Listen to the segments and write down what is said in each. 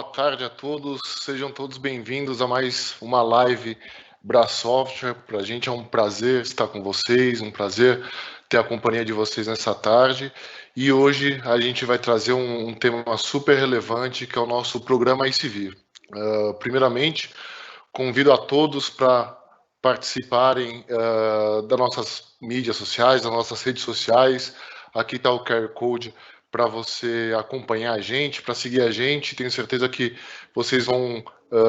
tarde a todos, sejam todos bem-vindos a mais uma live Brasoftware. Para a gente é um prazer estar com vocês, um prazer ter a companhia de vocês nessa tarde. E hoje a gente vai trazer um tema super relevante, que é o nosso programa ICV. Primeiramente, convido a todos para participarem das nossas mídias sociais, das nossas redes sociais. Aqui está o QR Code para você acompanhar a gente, para seguir a gente. Tenho certeza que vocês vão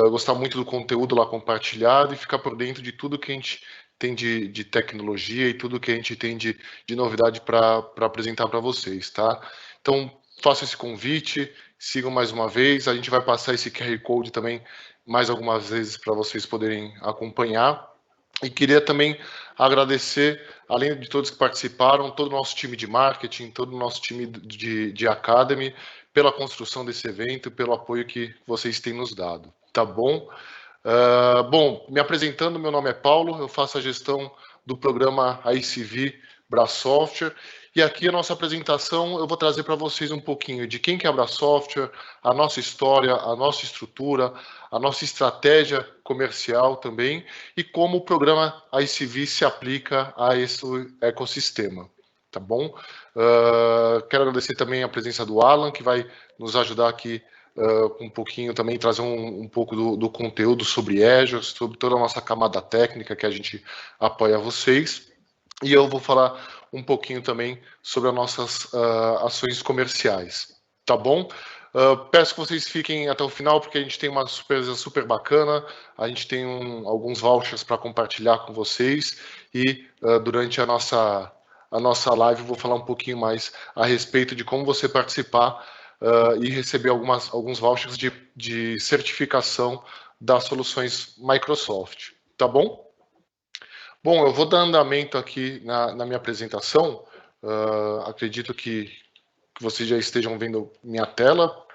gostar muito do conteúdo lá compartilhado e ficar por dentro de tudo que a gente tem de tecnologia e tudo que a gente tem de novidade para apresentar para vocês, tá? Então, faço esse convite, sigam mais uma vez. A gente vai passar esse QR Code também mais algumas vezes para vocês poderem acompanhar. E queria também agradecer, além de todos que participaram, todo o nosso time de marketing, todo o nosso time de Academy, pela construção desse evento, pelo apoio que vocês têm nos dado. Tá bom? Bom, me apresentando, meu nome é Paulo, eu faço a gestão do programa ICV Brasoftware. E aqui a nossa apresentação, eu vou trazer para vocês um pouquinho de quem que é a Brasoftware, a nossa história, a nossa estrutura, a nossa estratégia comercial também e como o programa ICV se aplica a esse ecossistema, tá bom? Quero agradecer também a presença do Alan, que vai nos ajudar aqui um pouquinho também, trazer um pouco do conteúdo sobre Azure, sobre toda a nossa camada técnica que a gente apoia vocês. E eu vou falar um pouquinho também sobre as nossas ações comerciais, tá bom? Peço que vocês fiquem até o final, porque a gente tem uma surpresa super bacana, a gente tem alguns vouchers para compartilhar com vocês e durante a nossa live eu vou falar um pouquinho mais a respeito de como você participar e receber alguns vouchers de certificação das soluções Microsoft, tá bom? Bom, eu vou dar andamento aqui na minha apresentação. Acredito que vocês já estejam vendo minha tela.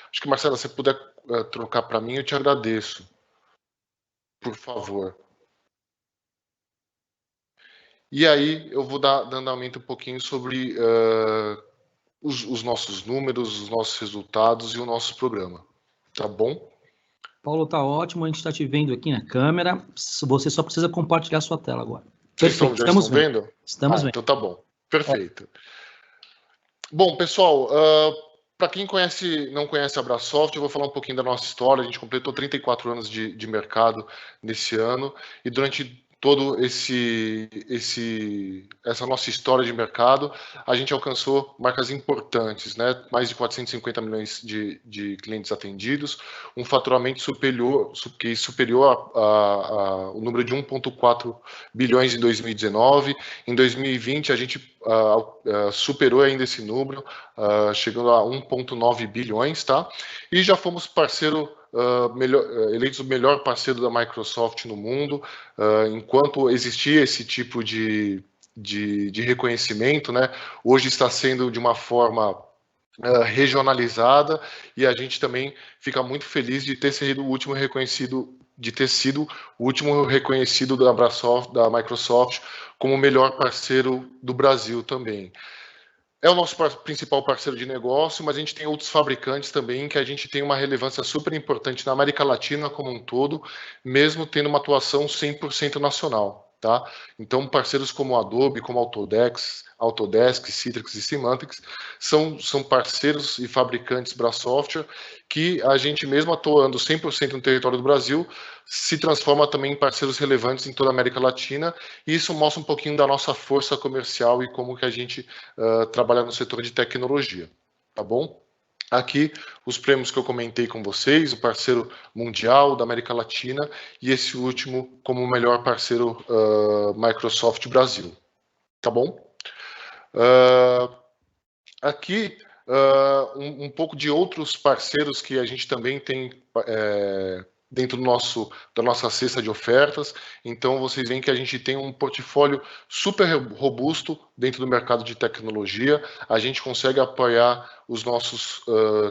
Acho que, Marcela, se puder trocar para mim, eu te agradeço. Por favor. E aí, eu vou dar andamento um pouquinho sobre os nossos números, os nossos resultados e o nosso programa. Tá bom? Paulo, tá ótimo, a gente está te vendo aqui na câmera. Você só precisa compartilhar sua tela agora. Vocês já estão vendo? Estamos vendo. Então tá bom. Perfeito. Bom, pessoal, para quem não conhece a Brasoft, eu vou falar um pouquinho da nossa história. A gente completou 34 anos de mercado nesse ano e durante todo essa nossa história de mercado, a gente alcançou marcas importantes, né? Mais de 450 milhões de clientes atendidos, um faturamento superior ao número de 1,4 bilhões em 2019. Em 2020, a gente superou ainda esse número, chegando a 1,9 bilhões, tá? E já fomos eleitos o melhor parceiro da Microsoft no mundo. Enquanto existia esse tipo de reconhecimento, né? Hoje está sendo de uma forma regionalizada e a gente também fica muito feliz de ter sido o último reconhecido da Microsoft como o melhor parceiro do Brasil também. É o nosso principal parceiro de negócio, mas a gente tem outros fabricantes também que a gente tem uma relevância super importante na América Latina como um todo, mesmo tendo uma atuação 100% nacional, tá? Então, parceiros como Adobe, como Autodesk, Citrix e Symantec são parceiros e fabricantes Brasoftware que a gente, mesmo atuando 100% no território do Brasil, se transforma também em parceiros relevantes em toda a América Latina, e isso mostra um pouquinho da nossa força comercial e como que a gente trabalha no setor de tecnologia, tá bom? Aqui, os prêmios que eu comentei com vocês, o parceiro mundial da América Latina e esse último como o melhor parceiro Microsoft Brasil, tá bom? Aqui, um pouco de outros parceiros que a gente também tem dentro da nossa cesta de ofertas. Então, vocês veem que a gente tem um portfólio super robusto dentro do mercado de tecnologia. A gente consegue apoiar os nossos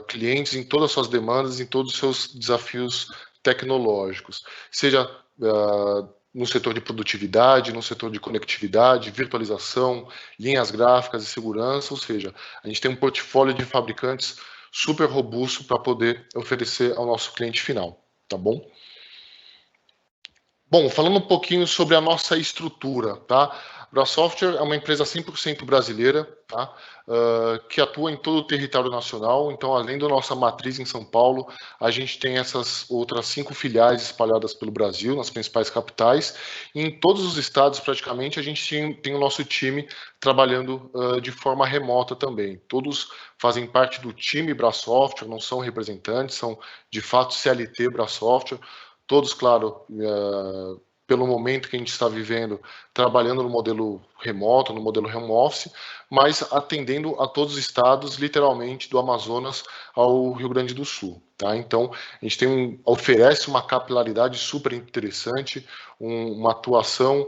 clientes em todas as suas demandas, em todos os seus desafios tecnológicos, seja no setor de produtividade, no setor de conectividade, virtualização, linhas gráficas e segurança, ou seja, a gente tem um portfólio de fabricantes super robusto para poder oferecer ao nosso cliente final, tá bom? Bom, falando um pouquinho sobre a nossa estrutura, tá? A BraSoftware é uma empresa 100% brasileira, tá? Que atua em todo o território nacional. Então, além da nossa matriz em São Paulo, a gente tem essas outras 5 filiais espalhadas pelo Brasil, nas principais capitais. E em todos os estados, praticamente, a gente tem o nosso time trabalhando de forma remota também. Todos fazem parte do time BraSoftware, não são representantes, são de fato CLT BraSoftware. Todos, claro, pelo momento que a gente está vivendo, trabalhando no modelo remoto, no modelo home office, mas atendendo a todos os estados, literalmente, do Amazonas ao Rio Grande do Sul. Tá? Então, a gente oferece uma capilaridade super interessante, uma atuação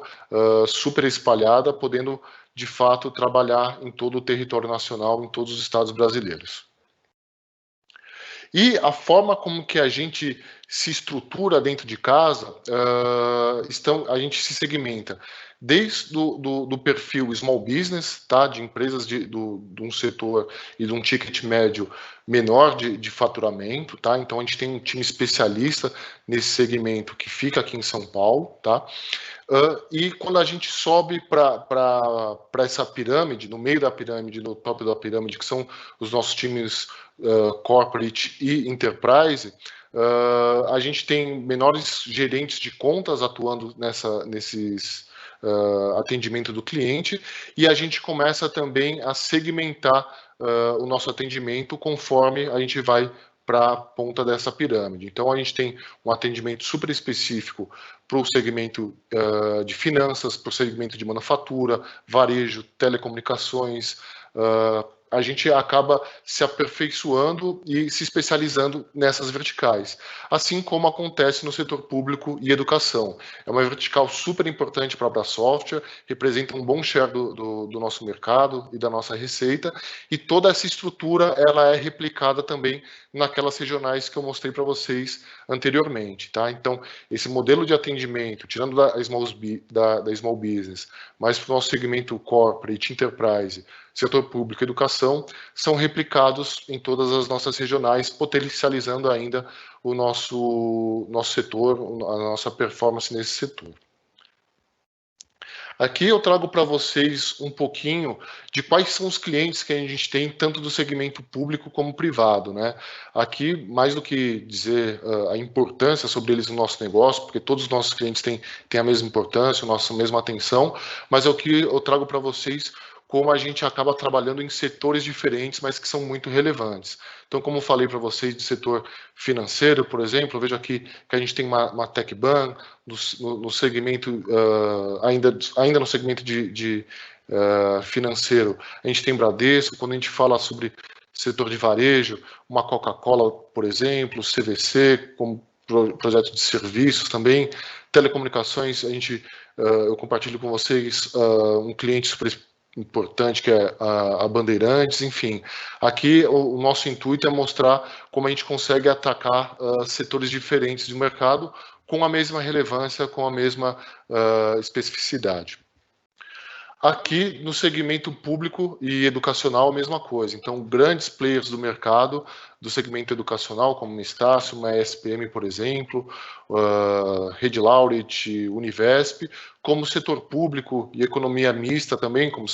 super espalhada, podendo, de fato, trabalhar em todo o território nacional, em todos os estados brasileiros. E a forma como que a gente se estrutura dentro de casa, a gente se segmenta desde do perfil small business, tá, de empresas de um setor e de um ticket médio menor de faturamento, tá? Então a gente tem um time especialista nesse segmento que fica aqui em São Paulo, tá? E quando a gente sobe para essa pirâmide, no meio da pirâmide, no topo da pirâmide, que são os nossos times corporate e enterprise, a gente tem menores gerentes de contas atuando nesses atendimento do cliente, e a gente começa também a segmentar o nosso atendimento conforme a gente vai para a ponta dessa pirâmide. Então, a gente tem um atendimento super específico para o segmento de finanças, para o segmento de manufatura, varejo, telecomunicações. A gente acaba se aperfeiçoando e se especializando nessas verticais, assim como acontece no setor público e educação. É uma vertical super importante para a BraSoftware, representa um bom share do nosso mercado e da nossa receita, e toda essa estrutura ela é replicada também naquelas regionais que eu mostrei para vocês anteriormente. Tá? Então, esse modelo de atendimento, tirando da small business, mas para o nosso segmento corporate, enterprise, setor público e educação, são replicados em todas as nossas regionais, potencializando ainda o nosso setor, a nossa performance nesse setor. Aqui eu trago para vocês um pouquinho de quais são os clientes que a gente tem, tanto do segmento público como privado, né? Aqui, mais do que dizer a importância sobre eles no nosso negócio, porque todos os nossos clientes têm a mesma importância, a nossa mesma atenção, mas é o que eu trago para vocês como a gente acaba trabalhando em setores diferentes, mas que são muito relevantes. Então, como eu falei para vocês do setor financeiro, por exemplo, eu vejo aqui que a gente tem uma TecBan, no segmento, ainda no segmento de financeiro, a gente tem Bradesco. Quando a gente fala sobre setor de varejo, uma Coca-Cola, por exemplo, CVC, como projeto de serviços também, telecomunicações, eu compartilho com vocês um cliente super importante que é a Bandeirantes, enfim. Aqui o nosso intuito é mostrar como a gente consegue atacar setores diferentes do mercado com a mesma relevância, com a mesma especificidade. Aqui no segmento público e educacional a mesma coisa. Então, grandes players do mercado do segmento educacional, como uma Estácio, uma SPM, por exemplo, Rede Laureate, Univesp, como setor público e economia mista também, como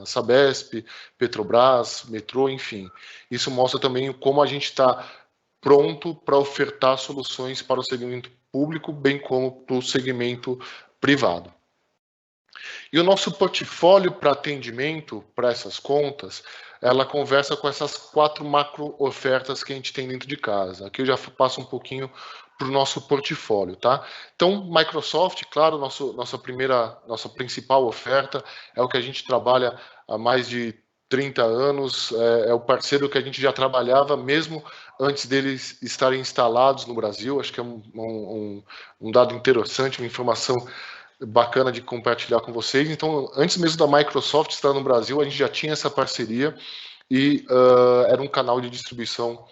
Sabesp, Petrobras, Metrô, enfim. Isso mostra também como a gente está pronto para ofertar soluções para o segmento público, bem como para o segmento privado. E o nosso portfólio para atendimento para essas contas, ela conversa com essas 4 macro ofertas que a gente tem dentro de casa. Aqui eu já passo um pouquinho para o nosso portfólio, tá? Então, Microsoft, claro, nossa principal oferta é o que a gente trabalha há mais de 30 anos, é o parceiro que a gente já trabalhava mesmo antes deles estarem instalados no Brasil. Acho que é um dado interessante, uma informação bacana de compartilhar com vocês. Então, antes mesmo da Microsoft estar no Brasil, a gente já tinha essa parceria e era um canal de distribuição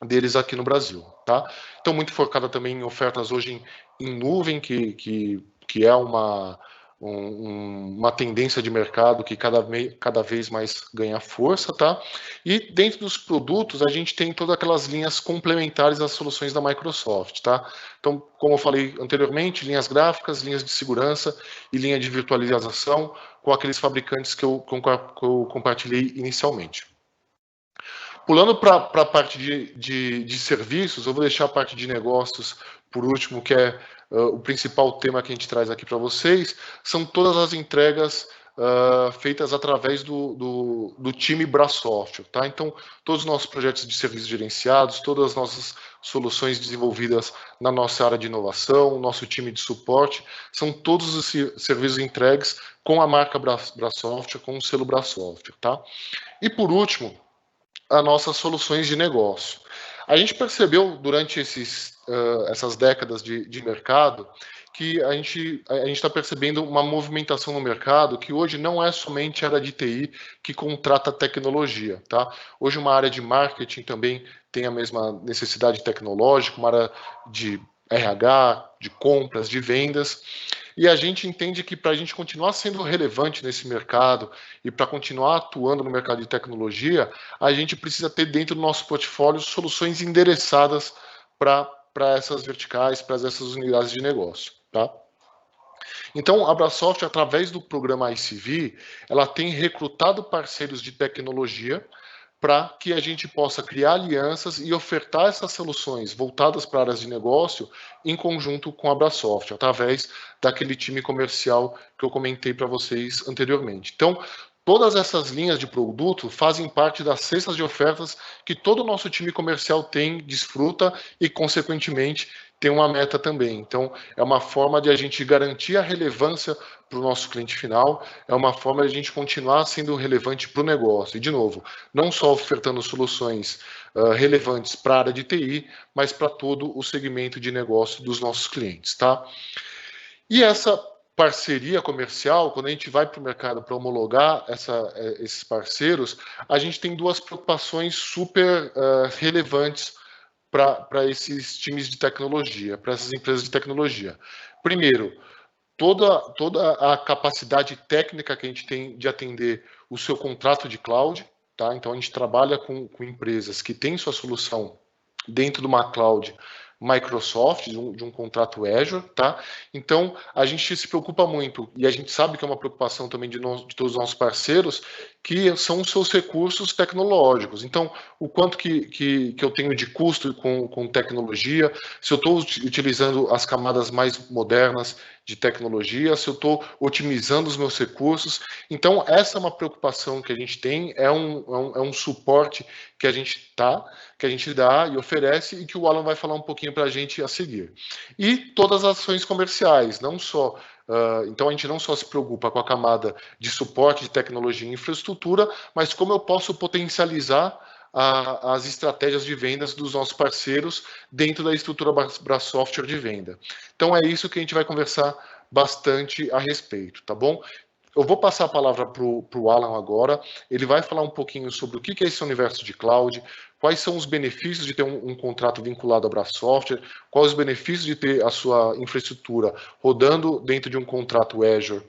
deles aqui no Brasil, tá? Então, muito focada também em ofertas hoje em nuvem, que é uma uma tendência de mercado que cada vez mais ganha força, tá? E dentro dos produtos, a gente tem todas aquelas linhas complementares às soluções da Microsoft, tá? Então, como eu falei anteriormente, linhas gráficas, linhas de segurança e linha de virtualização com aqueles fabricantes que eu compartilhei inicialmente. Pulando para a parte de serviços, eu vou deixar a parte de negócios por último, que é o principal tema que a gente traz aqui para vocês, são todas as entregas feitas através do time Brasoft, tá? Então, todos os nossos projetos de serviços gerenciados, todas as nossas soluções desenvolvidas na nossa área de inovação, nosso time de suporte, são todos os serviços entregues com a marca Brasoft, com o selo Brasoft, tá? E por último, as nossas soluções de negócio. A gente percebeu durante essas décadas de mercado que a gente está percebendo uma movimentação no mercado que hoje não é somente a área de TI que contrata tecnologia, tá? Hoje uma área de marketing também tem a mesma necessidade tecnológica, uma área de RH, de compras, de vendas. E a gente entende que para a gente continuar sendo relevante nesse mercado e para continuar atuando no mercado de tecnologia, a gente precisa ter dentro do nosso portfólio soluções endereçadas para essas verticais, para essas unidades de negócio, tá? Então, a Brasoft, através do programa ICV, ela tem recrutado parceiros de tecnologia para que a gente possa criar alianças e ofertar essas soluções voltadas para áreas de negócio em conjunto com a Brasoft, através daquele time comercial que eu comentei para vocês anteriormente. Então, todas essas linhas de produto fazem parte das cestas de ofertas que todo o nosso time comercial desfruta e, consequentemente, tem uma meta também. Então, é uma forma de a gente garantir a relevância para o nosso cliente final, é uma forma de a gente continuar sendo relevante para o negócio. E, de novo, não só ofertando soluções relevantes para a área de TI, mas para todo o segmento de negócio dos nossos clientes, tá? E essa parceria comercial, quando a gente vai para o mercado para homologar esses parceiros, a gente tem duas preocupações super relevantes para esses times de tecnologia, para essas empresas de tecnologia. Primeiro, toda a capacidade técnica que a gente tem de atender o seu contrato de cloud, tá? Então, a gente trabalha com empresas que têm sua solução dentro de uma cloud Microsoft, de um contrato Azure, tá? Então, a gente se preocupa muito, e a gente sabe que é uma preocupação também de todos os nossos parceiros, que são os seus recursos tecnológicos. Então, o quanto que eu tenho de custo com tecnologia, se eu estou utilizando as camadas mais modernas de tecnologia, se eu estou otimizando os meus recursos. Então, essa é uma preocupação que a gente tem, é um suporte que a gente dá e oferece, e que o Alan vai falar um pouquinho para a gente a seguir. E todas as ações comerciais, não só então a gente não só se preocupa com a camada de suporte de tecnologia e infraestrutura, mas como eu posso potencializar as estratégias de vendas dos nossos parceiros dentro da estrutura Brasoftware de venda. Então é isso que a gente vai conversar bastante a respeito, tá bom? Eu vou passar a palavra para o Alan agora. Ele vai falar um pouquinho sobre o que é esse universo de cloud, quais são os benefícios de ter um contrato vinculado à Brasoftware, quais os benefícios de ter a sua infraestrutura rodando dentro de um contrato Azure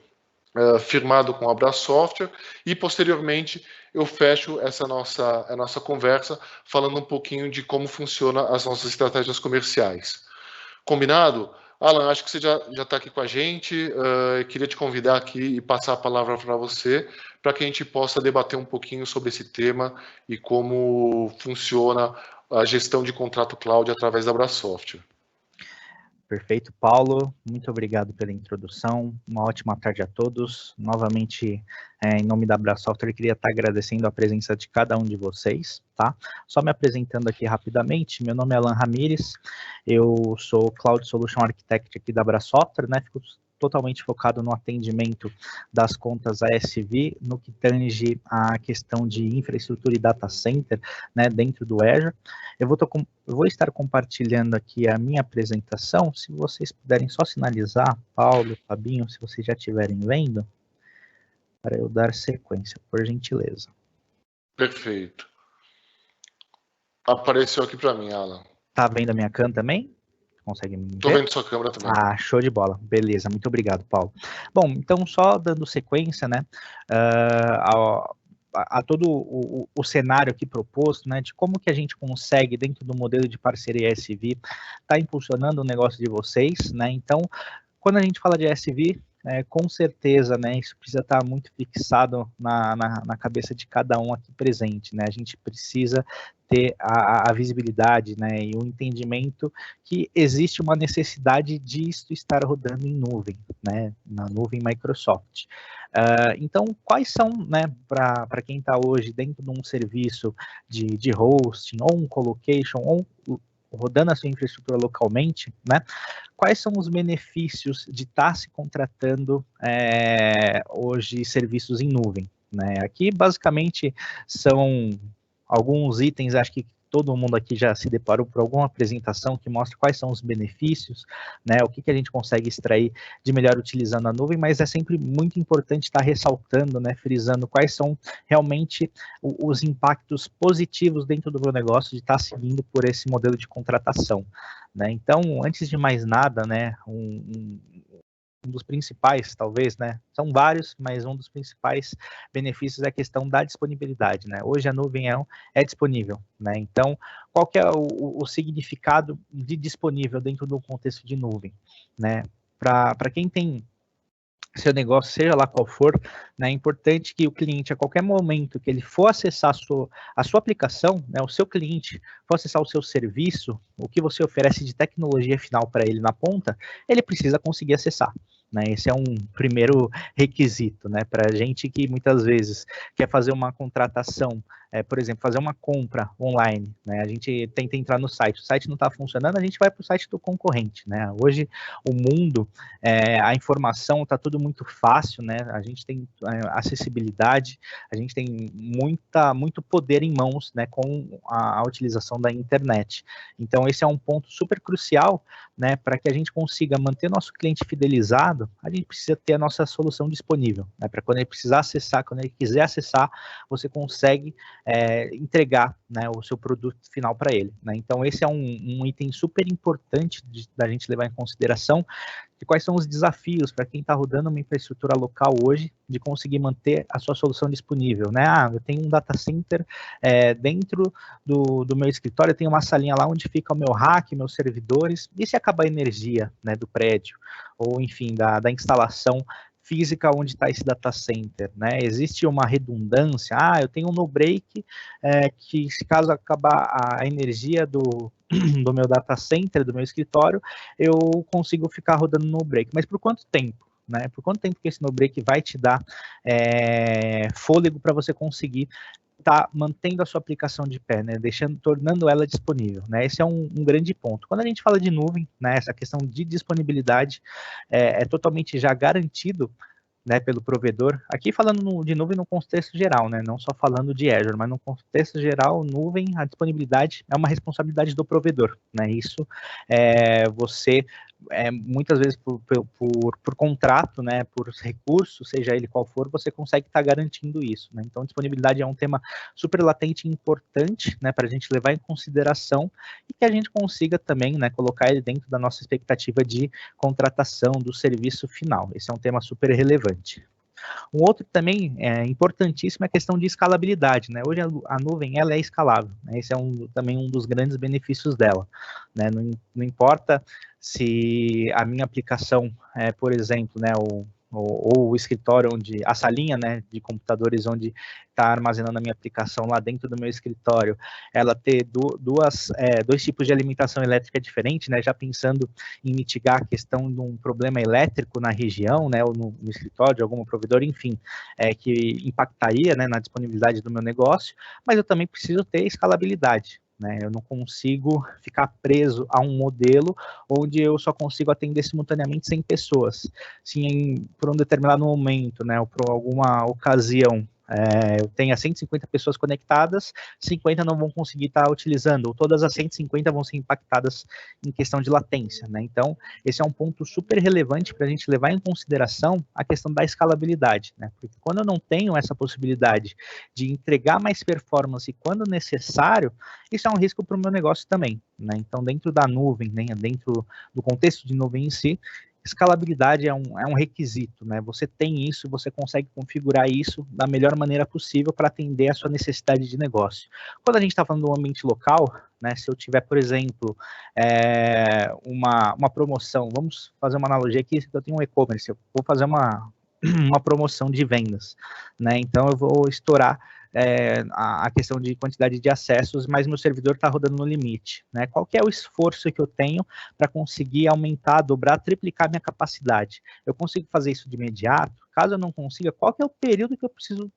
firmado com a Brasoftware, e posteriormente eu fecho a nossa conversa falando um pouquinho de como funciona as nossas estratégias comerciais. Combinado? Alan, acho que você já está aqui com a gente. Queria te convidar aqui e passar a palavra para você, para que a gente possa debater um pouquinho sobre esse tema e como funciona a gestão de contrato cloud através da Brasoftware. Perfeito, Paulo. Muito obrigado pela introdução. Uma ótima tarde a todos. Novamente, em nome da Brasoftware, queria estar agradecendo a presença de cada um de vocês, tá? Só me apresentando aqui rapidamente, meu nome é Alan Ramires, eu sou Cloud Solution Architect aqui da Brasoftware, né? Fico totalmente focado no atendimento das contas ASV, no que tange a questão de infraestrutura e data center, né, dentro do Azure. Eu vou estar compartilhando aqui a minha apresentação, se vocês puderem só sinalizar, Paulo, Fabinho, se vocês já estiverem vendo, para eu dar sequência, por gentileza. Perfeito. Apareceu aqui para mim, Alan. Tá vendo a minha can também? Consegue me ver? Estou vendo sua câmera também. Ah, show de bola. Beleza, muito obrigado, Paulo. Bom, então só dando sequência, né, a todo o cenário aqui proposto, né, de como que a gente consegue, dentro do modelo de parceria SV, tá impulsionando o negócio de vocês, né, então, quando a gente fala de SV, com certeza, né, isso precisa estar muito fixado na cabeça de cada um aqui presente, né, a gente precisa ter a visibilidade, né, e o entendimento que existe uma necessidade disso estar rodando em nuvem, né, na nuvem Microsoft. Então, quais são, né, para quem está hoje dentro de um serviço de hosting, ou um colocation, ou rodando a sua infraestrutura localmente, né, quais são os benefícios de estar se contratando hoje serviços em nuvem, né? Aqui, basicamente, são alguns itens, acho que todo mundo aqui já se deparou por alguma apresentação que mostra quais são os benefícios, né, o que a gente consegue extrair de melhor utilizando a nuvem, mas é sempre muito importante estar ressaltando, né, frisando quais são realmente os impactos positivos dentro do meu negócio de estar seguindo por esse modelo de contratação, né. Então, antes de mais nada, né, um dos principais, talvez, né, são vários, mas um dos principais benefícios é a questão da disponibilidade, né, hoje a nuvem é disponível, né, então, qual que é o significado de disponível dentro do contexto de nuvem, né, para quem tem seu negócio, seja lá qual for, né, é importante que o cliente, a qualquer momento que ele for acessar a sua aplicação, né, o seu cliente for acessar o seu serviço, o que você oferece de tecnologia final para ele na ponta, ele precisa conseguir acessar. Né, esse é um primeiro requisito, né, para a gente que muitas vezes quer fazer uma contratação, por exemplo, fazer uma compra online, né, a gente tenta entrar no site, o site não está funcionando, a gente vai para o site do concorrente, né, hoje o mundo, a informação está tudo muito fácil, né, a gente tem acessibilidade, a gente tem muito poder em mãos, né, com a utilização da internet, então esse é um ponto super crucial, né, para que a gente consiga manter nosso cliente fidelizado, a gente precisa ter a nossa solução disponível, né, para quando ele precisar acessar, quando ele quiser acessar, você consegue entregar, né, o seu produto final para ele, né, então esse é um item super importante da gente levar em consideração, de quais são os desafios para quem está rodando uma infraestrutura local hoje, de conseguir manter a sua solução disponível, né, eu tenho um data center dentro do meu escritório, eu tenho uma salinha lá onde fica o meu rack, meus servidores, e se acabar a energia, né, do prédio, ou enfim, da instalação física onde está esse data center, né? Existe uma redundância, eu tenho um no-break que se caso acabar a energia do meu data center, do meu escritório, eu consigo ficar rodando no-break, mas por quanto tempo? Né? Por quanto tempo que esse no-break vai te dar fôlego para você conseguir tá mantendo a sua aplicação de pé, né, tornando ela disponível, né, esse é um grande ponto. Quando a gente fala de nuvem, né, essa questão de disponibilidade é totalmente já garantido, né, pelo provedor, aqui falando de nuvem no contexto geral, né, não só falando de Azure, mas no contexto geral, nuvem, a disponibilidade é uma responsabilidade do provedor, né, isso você muitas vezes por contrato, né, por recurso, seja ele qual for, você consegue estar garantindo isso, né, então disponibilidade é um tema super latente e importante, né, para a gente levar em consideração e que a gente consiga também, né, colocar ele dentro da nossa expectativa de contratação do serviço final, esse é um tema super relevante. Um outro também importantíssimo é a questão de escalabilidade, né? Hoje a nuvem ela é escalável, né? Esse é também um dos grandes benefícios dela, né? Não importa se a minha aplicação, por exemplo, né, ou o escritório onde, a salinha, né, de computadores onde está armazenando a minha aplicação lá dentro do meu escritório, ela ter dois tipos de alimentação elétrica diferente, né, já pensando em mitigar a questão de um problema elétrico na região, né, ou no escritório de algum provedor, enfim, que impactaria, né, na disponibilidade do meu negócio, mas eu também preciso ter escalabilidade, né, eu não consigo ficar preso a um modelo onde eu só consigo atender simultaneamente 100 pessoas. Se por um determinado momento, né, ou por alguma ocasião, eu tenha 150 pessoas conectadas, 50 não vão conseguir estar utilizando, ou todas as 150 vão ser impactadas em questão de latência, né? Então, esse é um ponto super relevante para a gente levar em consideração a questão da escalabilidade, né? Porque quando eu não tenho essa possibilidade de entregar mais performance quando necessário, isso é um risco para o meu negócio também, né? Então, dentro da nuvem, né, dentro do contexto de nuvem em si, escalabilidade é um requisito, né? Você tem isso, você consegue configurar isso da melhor maneira possível para atender a sua necessidade de negócio. Quando a gente está falando do ambiente local, né? Se eu tiver, por exemplo, uma promoção, vamos fazer uma analogia aqui, eu tenho um e-commerce, eu vou fazer uma promoção de vendas, né? Então eu vou estourar a questão de quantidade de acessos, mas meu servidor está rodando no limite, né? Qual que é o esforço que eu tenho para conseguir aumentar, dobrar, triplicar minha capacidade? Eu consigo fazer isso de imediato? Caso eu não consiga, qual que é o período que eu preciso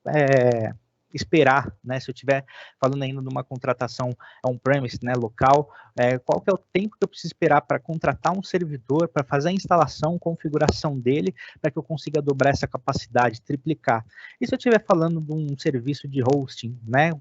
esperar, né? Se eu estiver falando ainda de uma contratação on-premise, né, local, qual que é o tempo que eu preciso esperar para contratar um servidor, para fazer a instalação, configuração dele, para que eu consiga dobrar essa capacidade, triplicar. E se eu estiver falando de um serviço de hosting, né,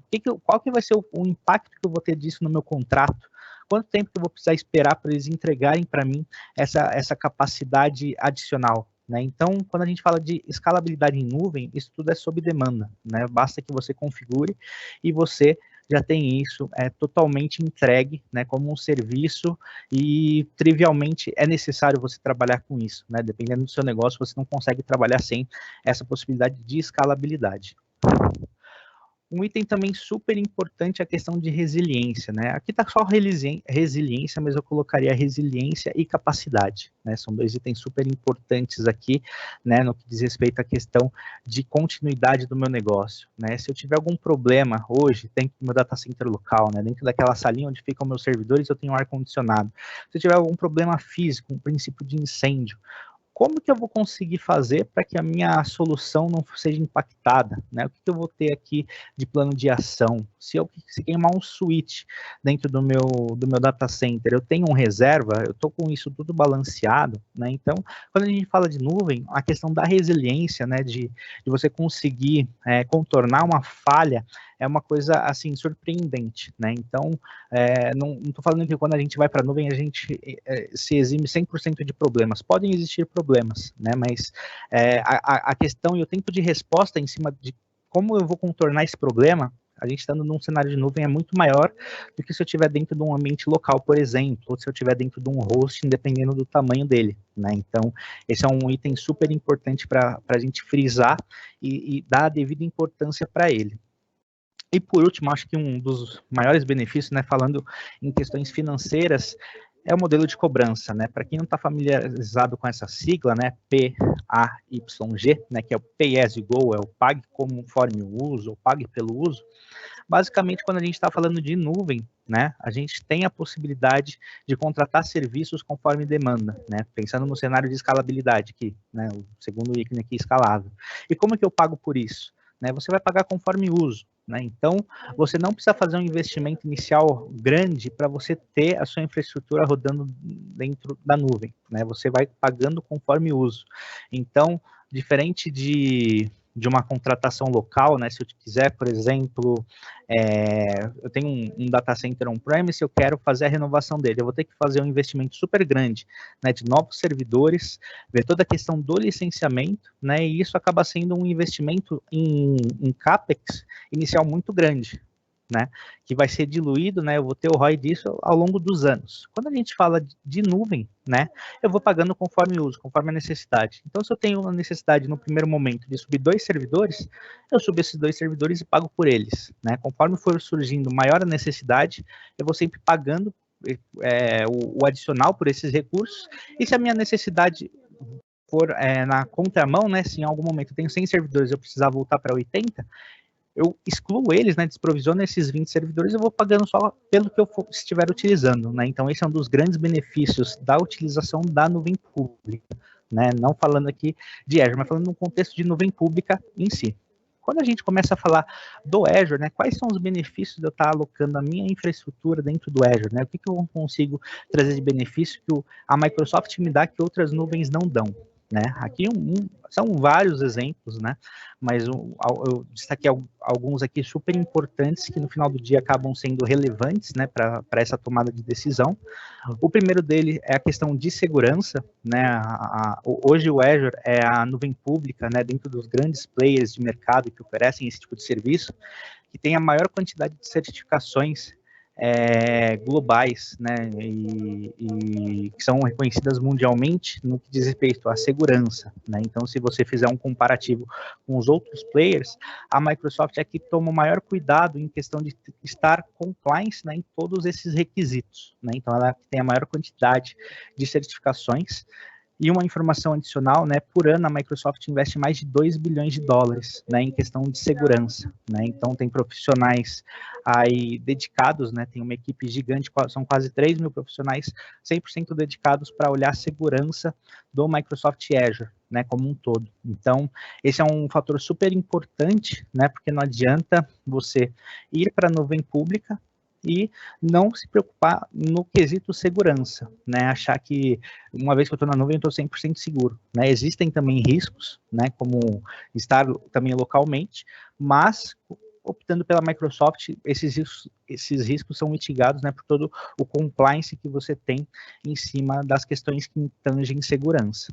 qual que vai ser o impacto que eu vou ter disso no meu contrato? Quanto tempo que eu vou precisar esperar para eles entregarem para mim essa capacidade adicional? Né? Então, quando a gente fala de escalabilidade em nuvem, isso tudo é sob demanda, né? Basta que você configure e você já tem isso totalmente entregue, né, como um serviço, e trivialmente é necessário você trabalhar com isso, né? Dependendo do seu negócio, você não consegue trabalhar sem essa possibilidade de escalabilidade. Um item também super importante é a questão de resiliência, né? Aqui está só resiliência, mas eu colocaria resiliência e capacidade, né? São dois itens super importantes aqui, né? No que diz respeito à questão de continuidade do meu negócio, né? Se eu tiver algum problema hoje, dentro do meu data center local, né? Dentro daquela salinha onde ficam meus servidores, eu tenho um ar-condicionado. Se eu tiver algum problema físico, um princípio de incêndio, como que eu vou conseguir fazer para que a minha solução não seja impactada, né? O que eu vou ter aqui de plano de ação? Se queimar um switch dentro do meu data center, eu tenho um reserva, eu estou com isso tudo balanceado, né? Então, quando a gente fala de nuvem, a questão da resiliência, né? De você conseguir contornar uma falha é uma coisa, assim, surpreendente, né? Então, não estou falando que quando a gente vai para a nuvem, a gente se exime 100% de problemas. Podem existir problemas, né? Mas a questão e o tempo de resposta em cima de como eu vou contornar esse problema, a gente estando num cenário de nuvem é muito maior do que se eu estiver dentro de um ambiente local, por exemplo, ou se eu estiver dentro de um hosting, dependendo do tamanho dele, né? Então, esse é um item super importante para a gente frisar e dar a devida importância para ele. E por último, acho que um dos maiores benefícios, né, falando em questões financeiras, é o modelo de cobrança, né? Para quem não está familiarizado com essa sigla, né, PAYG, né, que é o Pay As You Go, é o pague conforme o uso, ou pague pelo uso. Basicamente, quando a gente está falando de nuvem, né, a gente tem a possibilidade de contratar serviços conforme demanda, né? Pensando no cenário de escalabilidade aqui, né, o segundo ícone aqui, escalável. E como é que eu pago por isso? Né, você vai pagar conforme uso. Né? Então, você não precisa fazer um investimento inicial grande para você ter a sua infraestrutura rodando dentro da nuvem. Né? Você vai pagando conforme uso. Então, diferente de uma contratação local, né? Se eu quiser, por exemplo, eu tenho um data center on-premise, eu quero fazer a renovação dele, eu vou ter que fazer um investimento super grande, né, de novos servidores, ver toda a questão do licenciamento, né, e isso acaba sendo um investimento em CAPEX inicial muito grande, né, que vai ser diluído, né, eu vou ter o ROI disso ao longo dos anos. Quando a gente fala de nuvem, né, eu vou pagando conforme uso, conforme a necessidade. Então, se eu tenho uma necessidade no primeiro momento de subir 2 servidores, eu subo esses 2 servidores e pago por eles, né. Conforme for surgindo maior a necessidade, eu vou sempre pagando o adicional por esses recursos, e se a minha necessidade for na contramão, né, se em algum momento eu tenho 100 servidores e eu precisar voltar para 80, eu excluo eles, né, desprovisiono esses 20 servidores, eu vou pagando só pelo que eu estiver utilizando, né, então esse é um dos grandes benefícios da utilização da nuvem pública, né, não falando aqui de Azure, mas falando no contexto de nuvem pública em si. Quando a gente começa a falar do Azure, né, quais são os benefícios de eu estar alocando a minha infraestrutura dentro do Azure, né, o que eu consigo trazer de benefício que a Microsoft me dá que outras nuvens não dão, né? Aqui são vários exemplos, né? Mas eu destaquei alguns aqui super importantes que no final do dia acabam sendo relevantes, né, para essa tomada de decisão. O primeiro dele é a questão de segurança, né? Hoje o Azure é a nuvem pública, né, dentro dos grandes players de mercado que oferecem esse tipo de serviço, que tem a maior quantidade de certificações globais, né, e que são reconhecidas mundialmente no que diz respeito à segurança, né? Então, se você fizer um comparativo com os outros players, a Microsoft é que toma o maior cuidado em questão de estar compliance, né, em todos esses requisitos, né? Então, ela tem a maior quantidade de certificações. E uma informação adicional, né, por ano a Microsoft investe mais de 2 bilhões de dólares, né, em questão de segurança, né? Então tem profissionais aí dedicados, né, tem uma equipe gigante, são quase 3 mil profissionais, 100% dedicados para olhar a segurança do Microsoft Azure, né, como um todo. Então, esse é um fator super importante, né, porque não adianta você ir para a nuvem pública e não se preocupar no quesito segurança, né? Achar que uma vez que eu estou na nuvem, eu estou 100% seguro, né? Existem também riscos, né? Como estar também localmente, mas optando pela Microsoft, esses riscos são mitigados, né, por todo o compliance que você tem em cima das questões que tangem segurança.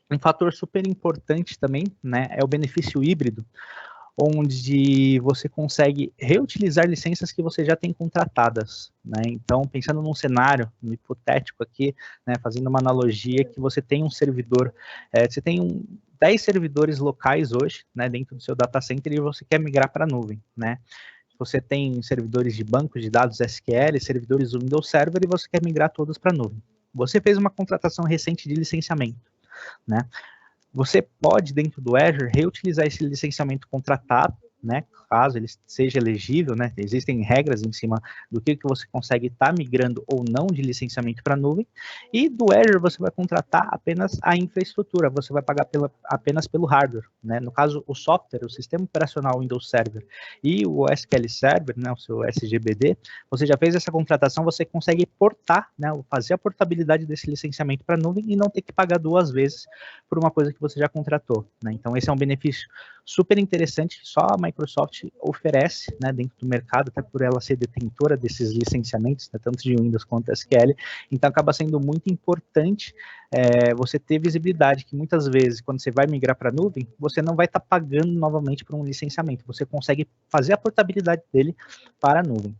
Um fator super importante também, né, é o benefício híbrido, onde você consegue reutilizar licenças que você já tem contratadas, né? Então, pensando num cenário, no hipotético aqui, né, fazendo uma analogia, que você tem um servidor, você tem 10 servidores locais hoje, né, dentro do seu data center e você quer migrar para a nuvem, né? Você tem servidores de banco de dados SQL, servidores Windows Server e você quer migrar todos para a nuvem. Você fez uma contratação recente de licenciamento, né? Você pode, dentro do Azure, reutilizar esse licenciamento contratado, né, caso ele seja elegível, né, existem regras em cima do que você consegue estar migrando ou não de licenciamento para a nuvem, e do Azure você vai contratar apenas a infraestrutura, você vai pagar apenas pelo hardware, né, no caso o software, o sistema operacional Windows Server e o SQL Server, né, o seu SGBD, você já fez essa contratação, você consegue portar, né, fazer a portabilidade desse licenciamento para a nuvem e não ter que pagar 2 vezes por uma coisa que você já contratou, né? Então esse é um benefício super interessante que só a Microsoft oferece, né, dentro do mercado, até por ela ser detentora desses licenciamentos, né, tanto de Windows quanto SQL, então acaba sendo muito importante você ter visibilidade, que muitas vezes, quando você vai migrar para a nuvem, você não vai estar pagando novamente por um licenciamento, você consegue fazer a portabilidade dele para a nuvem.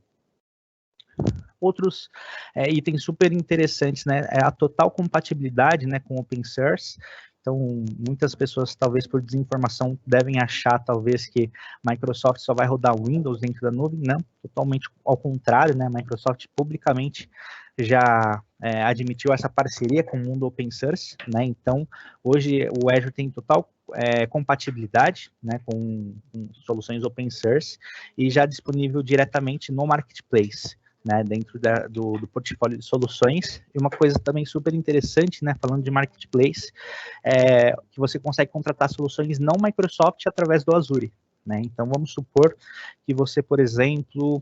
Outros itens super interessantes, né, é a total compatibilidade, né, com open source. Então, muitas pessoas, talvez por desinformação, devem achar, talvez, que Microsoft só vai rodar Windows dentro da nuvem. Não, totalmente ao contrário, né? Microsoft publicamente já admitiu essa parceria com o mundo open source, né? Então, hoje o Azure tem total compatibilidade, né, com soluções open source e já disponível diretamente no Marketplace, né, dentro do portfólio de soluções. E uma coisa também super interessante, né, falando de Marketplace, que você consegue contratar soluções não Microsoft através do Azure, né? Então, vamos supor que você, por exemplo,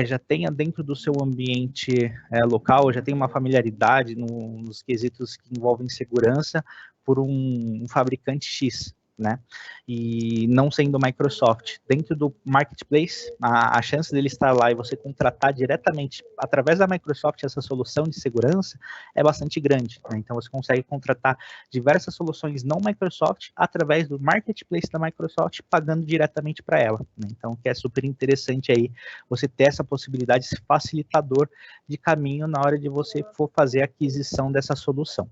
já tenha dentro do seu ambiente local, já tenha uma familiaridade nos quesitos que envolvem segurança por um fabricante X, né? E não sendo Microsoft, dentro do Marketplace, a chance dele estar lá e você contratar diretamente através da Microsoft essa solução de segurança é bastante grande, né? Então você consegue contratar diversas soluções não Microsoft através do Marketplace da Microsoft, pagando diretamente para ela, né? Então que é super interessante aí você ter essa possibilidade, esse facilitador de caminho na hora de você for fazer a aquisição dessa solução.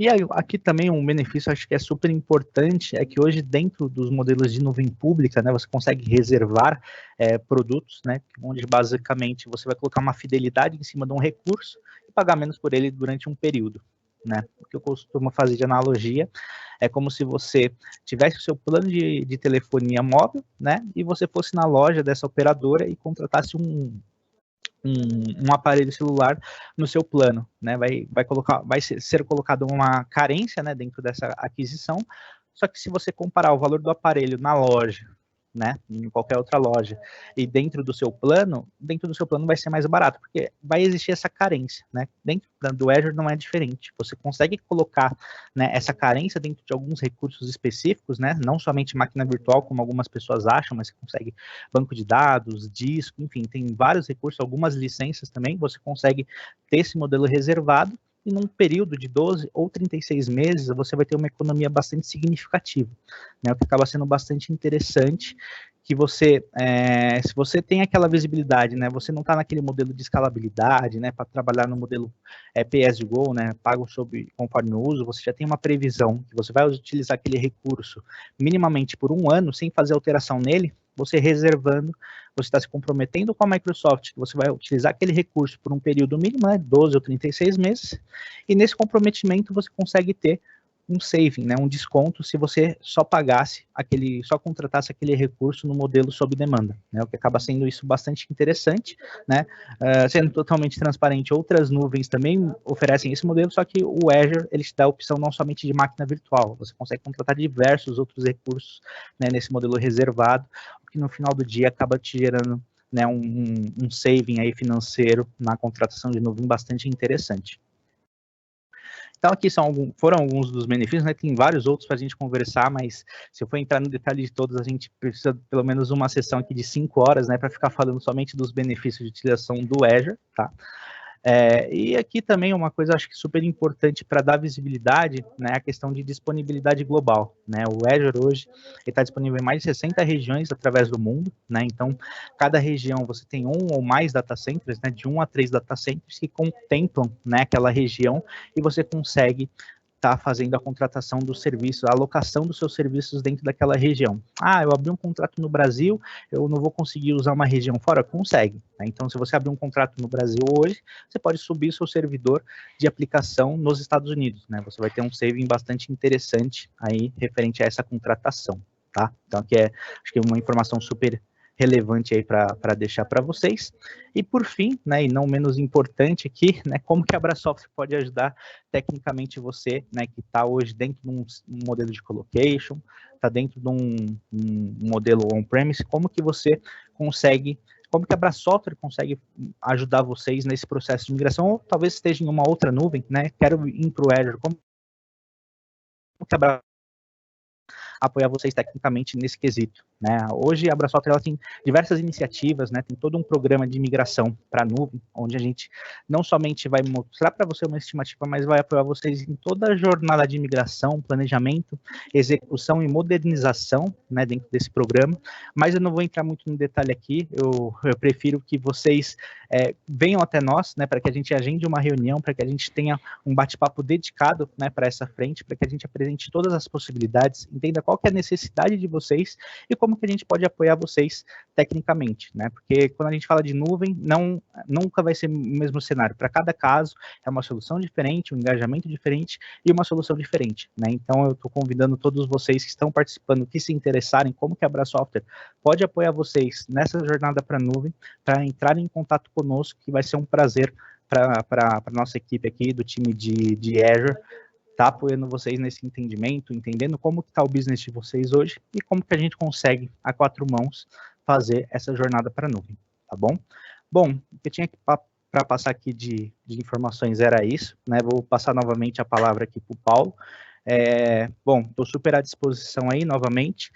E aí, aqui também um benefício, acho que é super importante, é que hoje dentro dos modelos de nuvem pública, né, você consegue reservar produtos, né, onde basicamente você vai colocar uma fidelidade em cima de um recurso e pagar menos por ele durante um período, né? O que eu costumo fazer de analogia é como se você tivesse o seu plano de telefonia móvel, né, e você fosse na loja dessa operadora e contratasse um aparelho celular no seu plano, né? Vai ser colocado uma carência, né, dentro dessa aquisição. Só que se você comparar o valor do aparelho na loja né, em qualquer outra loja, e dentro do seu plano vai ser mais barato, porque vai existir essa carência, né? Dentro do Azure não é diferente. Você consegue colocar, né, essa carência dentro de alguns recursos específicos, né? Não somente máquina virtual, como algumas pessoas acham, mas você consegue banco de dados, disco, enfim, tem vários recursos, algumas licenças também, você consegue ter esse modelo reservado, e num período de 12 ou 36 meses, você vai ter uma economia bastante significativa, né, o que acaba sendo bastante interessante, que você, se você tem aquela visibilidade, né, você não está naquele modelo de escalabilidade, né, para trabalhar no modelo pay-as-you-go, né, pago conforme o uso, você já tem uma previsão que você vai utilizar aquele recurso minimamente por 1 ano, sem fazer alteração nele, você reservando, você está se comprometendo com a Microsoft, que você vai utilizar aquele recurso por um período mínimo, né, 12 ou 36 meses, e nesse comprometimento você consegue ter um saving, né, um desconto, se você só contratasse aquele recurso no modelo sob demanda, né, o que acaba sendo isso bastante interessante, né, sendo totalmente transparente, outras nuvens também oferecem esse modelo, só que o Azure, ele te dá a opção não somente de máquina virtual, você consegue contratar diversos outros recursos, né, nesse modelo reservado, o que no final do dia acaba te gerando, né, um saving aí financeiro na contratação de nuvem bastante interessante. Então, aqui foram alguns dos benefícios, né? Tem vários outros para a gente conversar, mas se eu for entrar no detalhe de todos, a gente precisa de pelo menos uma sessão aqui de 5 horas, né? Para ficar falando somente dos benefícios de utilização do Azure, tá? E aqui também uma coisa acho que super importante para dar visibilidade, né, a questão de disponibilidade global, né, o Azure hoje está disponível em mais de 60 regiões através do mundo, né, então cada região você tem um ou mais data centers, né, de 1 a 3 data centers que contemplam, né, aquela região e você consegue está fazendo a contratação dos serviços, a alocação dos seus serviços dentro daquela região. Ah, eu abri um contrato no Brasil, eu não vou conseguir usar uma região fora? Consegue. Né? Então, se você abrir um contrato no Brasil hoje, você pode subir o seu servidor de aplicação nos Estados Unidos. Né? Você vai ter um saving bastante interessante aí referente a essa contratação. Tá? Então, aqui acho que é uma informação super relevante aí para deixar para vocês. E por fim, né, e não menos importante aqui, né, como que a Brasoft pode ajudar tecnicamente você, né, que está hoje dentro de um modelo de colocation, está dentro de um modelo on-premise, como que a Brasoft consegue ajudar vocês nesse processo de migração, ou talvez esteja em uma outra nuvem, né, quero ir para o Azure, como que a Brasoft apoiar vocês tecnicamente nesse quesito. Né? Hoje a Brasoft ela tem diversas iniciativas, né? Tem todo um programa de migração para a nuvem, onde a gente não somente vai mostrar para você uma estimativa, mas vai apoiar vocês em toda a jornada de migração, planejamento, execução e modernização, né, dentro desse programa, mas eu não vou entrar muito no detalhe aqui, eu prefiro que vocês venham até nós, né, para que a gente agende uma reunião, para que a gente tenha um bate-papo dedicado, né, para essa frente, para que a gente apresente todas as possibilidades, entenda qual que é a necessidade de vocês e como que a gente pode apoiar vocês tecnicamente, né? Porque quando a gente fala de nuvem, nunca vai ser o mesmo cenário. Para cada caso, é uma solução diferente, um engajamento diferente e uma solução diferente, né? Então, eu estou convidando todos vocês que estão participando, que se interessarem, como que a Brasoft pode apoiar vocês nessa jornada para a nuvem, para entrarem em contato conosco, que vai ser um prazer para a nossa equipe aqui do time de Azure, tá apoiando vocês nesse entendimento, entendendo como está o business de vocês hoje e como que a gente consegue, a 4 mãos, fazer essa jornada para a nuvem, tá bom? Bom, o que eu tinha para passar aqui de informações era isso, né? Vou passar novamente a palavra aqui para o Paulo. Bom, estou super à disposição aí, novamente.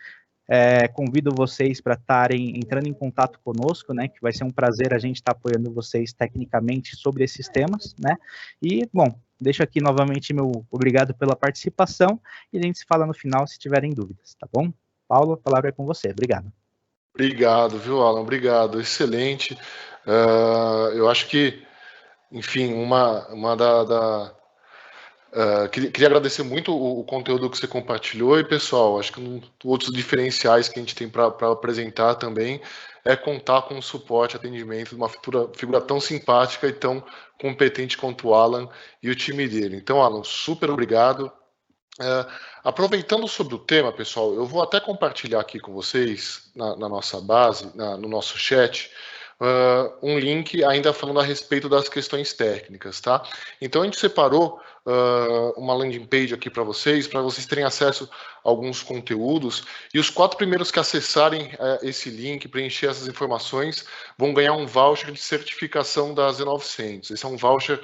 Convido vocês para estarem entrando em contato conosco, né? Que vai ser um prazer a gente estar apoiando vocês tecnicamente sobre esses temas, né? E, bom, deixo aqui novamente meu obrigado pela participação e a gente se fala no final se tiverem dúvidas, tá bom? Paulo, a palavra é com você. Obrigado. Obrigado, viu, Alan? Obrigado. Excelente. Eu acho que, enfim, queria agradecer muito o conteúdo que você compartilhou e, pessoal, acho que outros diferenciais que a gente tem para apresentar também é contar com o suporte, atendimento de uma figura tão simpática e tão competente quanto o Alan e o time dele. Então, Alan, super obrigado. Aproveitando sobre o tema, pessoal, eu vou até compartilhar aqui com vocês, na nossa base, no nosso chat, um link ainda falando a respeito das questões técnicas, tá? Então a gente separou uma landing page aqui para vocês terem acesso a alguns conteúdos, e os 4 primeiros que acessarem esse link, preencher essas informações, vão ganhar um voucher de certificação da Z900. Esse é um voucher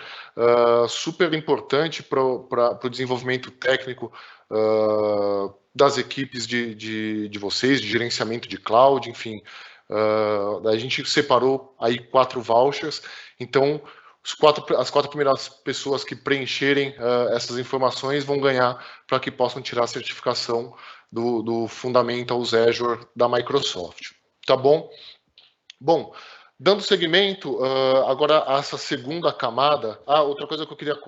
super importante para o desenvolvimento técnico das equipes de vocês, de gerenciamento de cloud, enfim. A gente separou aí 4 vouchers, então as 4 primeiras pessoas que preencherem essas informações vão ganhar para que possam tirar a certificação do Fundamentals Azure da Microsoft. Tá bom? Bom, dando seguimento agora a essa segunda camada, outra coisa que eu queria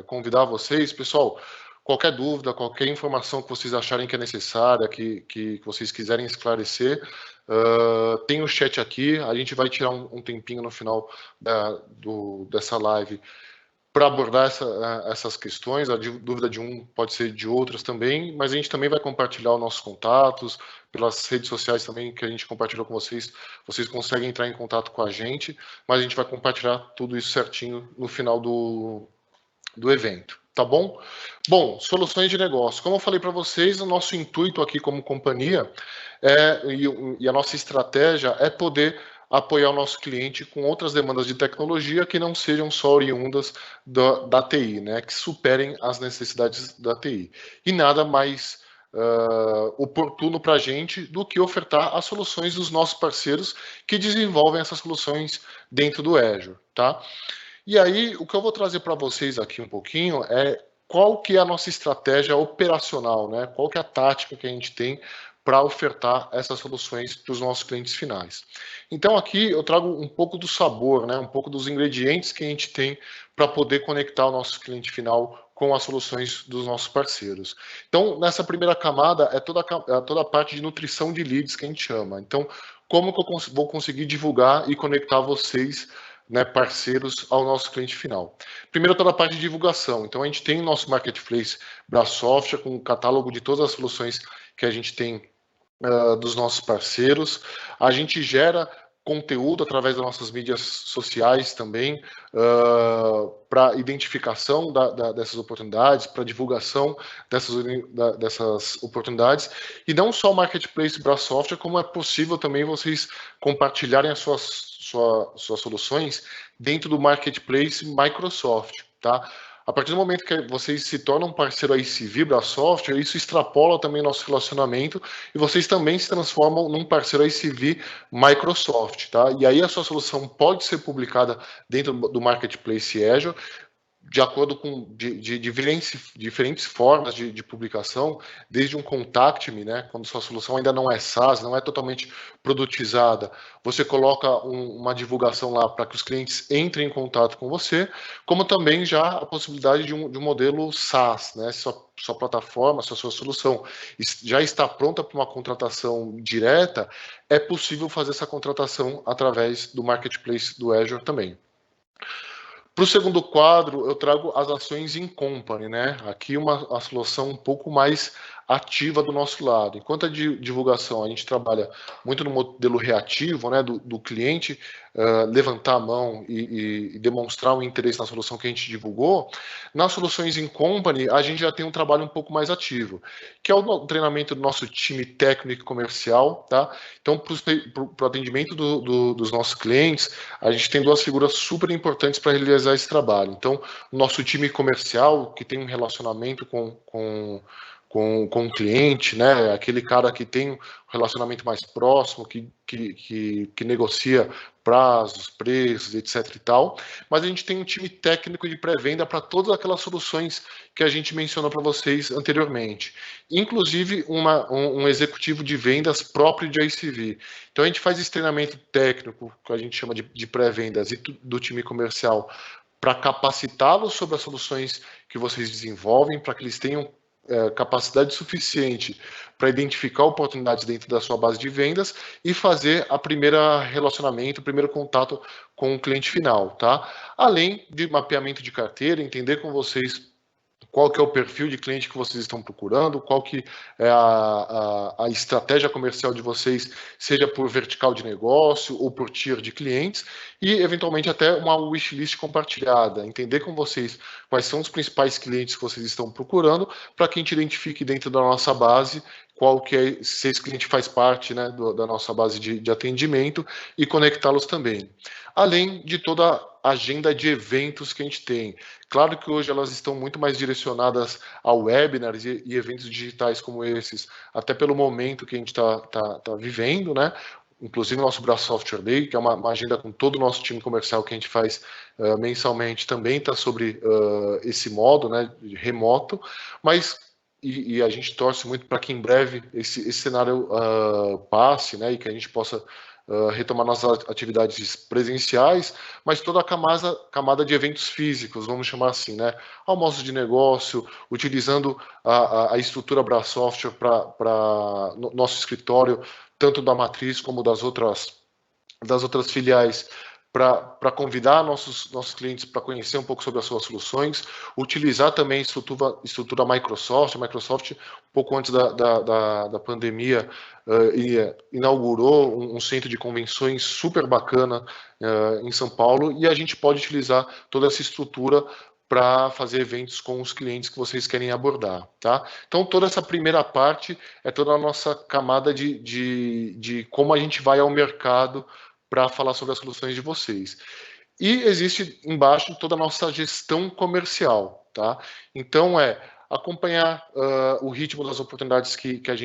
convidar vocês, pessoal, qualquer dúvida, qualquer informação que vocês acharem que é necessária, que vocês quiserem esclarecer, tem o chat aqui, a gente vai tirar um tempinho no final dessa live para abordar essas questões. A dúvida de um pode ser de outros também, mas a gente também vai compartilhar os nossos contatos, pelas redes sociais também que a gente compartilhou com vocês, vocês conseguem entrar em contato com a gente, mas a gente vai compartilhar tudo isso certinho no final do evento. Tá bom? Bom, soluções de negócio. Como eu falei para vocês, o nosso intuito aqui como companhia e a nossa estratégia é poder apoiar o nosso cliente com outras demandas de tecnologia que não sejam só oriundas da TI, né? Que superem as necessidades da TI. E nada mais oportuno para a gente do que ofertar as soluções dos nossos parceiros que desenvolvem essas soluções dentro do Azure, tá? E aí, o que eu vou trazer para vocês aqui um pouquinho é qual que é a nossa estratégia operacional, né? Qual que é a tática que a gente tem para ofertar essas soluções para os nossos clientes finais. Então, aqui eu trago um pouco do sabor, né? Um pouco dos ingredientes que a gente tem para poder conectar o nosso cliente final com as soluções dos nossos parceiros. Então, nessa primeira camada é toda a parte de nutrição de leads que a gente chama. Então, como que eu vou conseguir divulgar e conectar vocês, né, parceiros ao nosso cliente final? Primeiro, toda a parte de divulgação. Então, a gente tem o nosso marketplace Brasoft com um catálogo de todas as soluções que a gente tem dos nossos parceiros. A gente gera conteúdo através das nossas mídias sociais também, para identificação dessas oportunidades, para divulgação dessas oportunidades. E não só o marketplace Brasoft, como é possível também vocês compartilharem as suas soluções dentro do marketplace Microsoft, tá? A partir do momento que vocês se tornam um parceiro ICV Brasoft, isso extrapola também nosso relacionamento e vocês também se transformam num parceiro ICV Microsoft, tá? E aí a sua solução pode ser publicada dentro do Marketplace Azure, de acordo com diferentes formas de publicação, desde um Contact Me, né, quando sua solução ainda não é SaaS, não é totalmente produtizada, você coloca uma divulgação lá para que os clientes entrem em contato com você, como também já a possibilidade de um modelo SaaS, né, sua plataforma, sua solução já está pronta para uma contratação direta, é possível fazer essa contratação através do Marketplace do Azure também. Para o segundo quadro, eu trago as ações in company, né? Aqui a solução um pouco mais ativa do nosso lado. Enquanto a divulgação, a gente trabalha muito no modelo reativo, né? Do cliente levantar a mão e demonstrar um interesse na solução que a gente divulgou. Nas soluções in company, a gente já tem um trabalho um pouco mais ativo, que é o treinamento do nosso time técnico e comercial, tá? Então, para o atendimento dos nossos clientes, a gente tem 2 figuras super importantes para realizar esse trabalho. Então, o nosso time comercial, que tem um relacionamento com o cliente, né? Aquele cara que tem um relacionamento mais próximo, que negocia prazos, preços, etc e tal. Mas a gente tem um time técnico de pré-venda para todas aquelas soluções que a gente mencionou para vocês anteriormente. Inclusive um executivo de vendas próprio de ICV. Então a gente faz esse treinamento técnico, que a gente chama de pré-vendas, e do time comercial, para capacitá-los sobre as soluções que vocês desenvolvem, para que eles tenham capacidade suficiente para identificar oportunidades dentro da sua base de vendas e fazer o primeiro contato com o cliente final, tá? Além de mapeamento de carteira, entender com vocês qual que é o perfil de cliente que vocês estão procurando, qual que é a estratégia comercial de vocês, seja por vertical de negócio ou por tier de clientes, e eventualmente até uma wishlist compartilhada, entender com vocês quais são os principais clientes que vocês estão procurando, para que a gente identifique dentro da nossa base qual que é, se esse cliente faz parte, né, da nossa base de atendimento, e conectá-los também. Além de toda a agenda de eventos que a gente tem. Claro que hoje elas estão muito mais direcionadas a webinars e eventos digitais como esses, até pelo momento que a gente tá vivendo, né? Inclusive o nosso Bra Software Day, que é uma agenda com todo o nosso time comercial que a gente faz mensalmente, também está sobre esse modo, né, remoto, mas e a gente torce muito para que em breve esse cenário passe, né, e que a gente possa retomar nossas atividades presenciais, mas toda a camada de eventos físicos, vamos chamar assim, né? Almoços de negócio, utilizando a estrutura Bra Software para nosso escritório, tanto da matriz como das outras filiais, para convidar nossos clientes para conhecer um pouco sobre as suas soluções, utilizar também a estrutura Microsoft. A Microsoft, um pouco antes da pandemia, inaugurou um centro de convenções super bacana em São Paulo, e a gente pode utilizar toda essa estrutura para fazer eventos com os clientes que vocês querem abordar, tá? Então, toda essa primeira parte é toda a nossa camada de como a gente vai ao mercado para falar sobre as soluções de vocês. E existe embaixo toda a nossa gestão comercial, tá? Então, acompanhar o ritmo das oportunidades que a